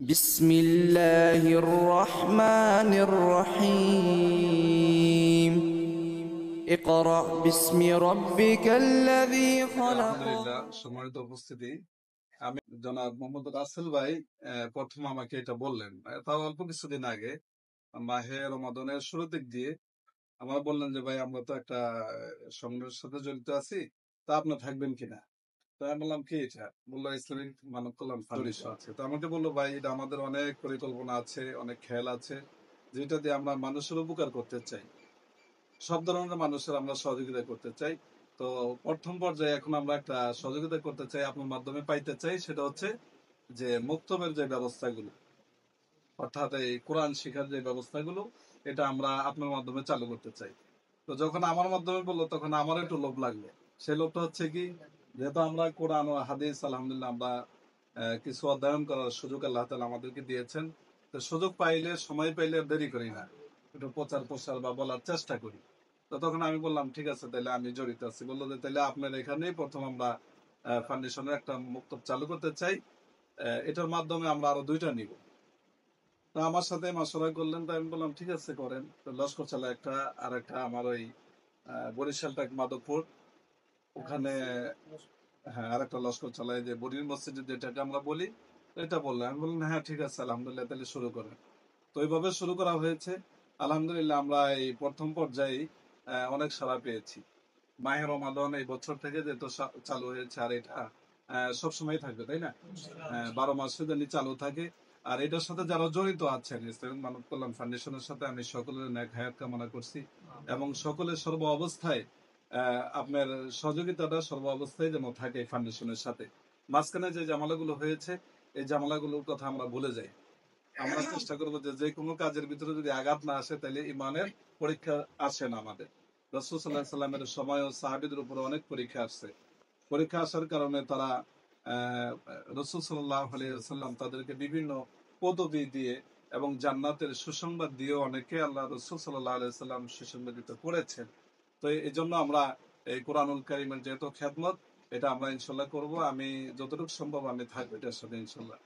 بسم الله الرحمن الرحيم اقرأ باسم ربك الذي خلق আলহামদুলিল্লাহ, সম্মানিত উপস্থিতি, আমি জনাব মোহাম্মদ রাসেল ভাই প্রথম আমাকে এটা বললেন, তাও অল্প কিছুদিন আগে মাহে রমাদানের শুরুর দিক দিয়ে আমার বললেন যে ভাই আমরা তো একটা সংগঠনের সাথে জড়িত আছি, তা আপনি থাকবেন কিনা। তো আমি বললাম কি এটা, বললো ইসলামিক মানব কল্যাণ ফাউন্ডেশন আছে। তো আমাকে বললো ভাই এটা আমাদের অনেক পরিকল্পনা আছে, অনেক খেয়াল আছে, যেটা দিয়ে আমরা মানুষের উপকার করতে চাই, সব ধরনের মানুষের আমরা সহযোগিতা করতে চাই। তো প্রথম পর্যায়ে এখন আমরা একটা সহযোগিতা করতে চাই, আপনার মাধ্যমে পাইতে চাই, সেটা হচ্ছে যে মুক্তবের যে ব্যবস্থাগুলো, অর্থাৎ এই কোরআন শিখার যে ব্যবস্থাগুলো, এটা আমরা আপনার মাধ্যমে চালু করতে চাই। তো যখন আমার মাধ্যমে বললো তখন আমার একটু লোভ লাগলো। সেই লোভটা হচ্ছে কি, যেহেতু আমরা কোরআন ও হাদিস আলহামদুলিল্লাহ আমরা কিছু অধ্যয়ন করার সুযোগ আল্লাহ তাআলা আমাদেরকে দিয়েছেন। তো সুযোগ পাইলে, সময় পাইলে দেরি করি না, একটু প্রচার প্রসার বা বলার চেষ্টা করি। তো তখন আমি বললাম ঠিক আছে, তাহলে আমি জড়িত আছি। বললো যে তাহলে আপনার এখানেই প্রথম আমরা ফাউন্ডেশনের একটা মুক্তব চালু করতে চাই, এটার মাধ্যমে আমরা আরো 2টা নিব। তো আমার সাথে মাশওয়ারা করলেন, তো আমি বললাম ঠিক আছে করেন। তো লস্কর চালা একটা, আর একটা আমার ওই বরিশালটা মাধবপুর ওখানে, হ্যাঁ আর একটা লস্কর চালায় যে বরির মসজিদ যেটাকে আমরা বলি, এটা বললেন। আমি বললাম হ্যাঁ ঠিক আছে আলহামদুলিল্লাহ, তাহলে শুরু করেন। তো এইভাবে শুরু করা হয়েছে। আলহামদুলিল্লাহ আমরা এই প্রথম পর্যায়ে অনেক সাড়া পেয়েছি। মাহে রমাদান এই বছর থেকে যেহেতু চালু হয়েছে, আর এটা সবসময় থাকবে, তাই না? 12 মাস যদি চালু থাকে। আর এটার সাথে যারা জড়িত আছেন, ইসলামিক মানব কল্যাণ ফাউন্ডেশনের সাথে, আমি সকলের নেক হায়াত কামনা করছি এবং সকলের সর্ব অবস্থায় আপনার সহযোগিতাটা সর্ব অবস্থায় যেন থাকে এই ফাউন্ডেশনের সাথে। মাঝখানে যে ঝামেলাগুলো হয়েছে, এই ঝামেলাগুলোর কথা আমরা ভুলে যাই। আমরা চেষ্টা করবো যে যে কোনো কাজের ভিতরে যদি আঘাত না আসে, তাহলে ইমানের পরীক্ষা আসে না আমাদের। রাসূল সাল্লাল্লাহু আলাইহি সাল্লামের সময় ও সাহাবীদের উপর অনেক পরীক্ষা আসছে। পরীক্ষা আসার কারণে তারা রাসূল সাল্লাল্লাহু আলাইহি ওয়াসাল্লাম তাদেরকে বিভিন্ন পদবি দিয়ে এবং জান্নাতের সুসংবাদ দিয়ে অনেকে আল্লাহ রাসূল সাল্লাল্লাহু আলাইহি ওয়াসাল্লাম সুসংবাদিত করেছেন। তো এই জন্য আমরা এই কোরআনুল কারীমের যেহেতু খেদমত, এটা আমরা ইনশাল্লাহ করব। আমি যতটুকু সম্ভব আমি থাকবো এটার সাথে ইনশাল্লাহ।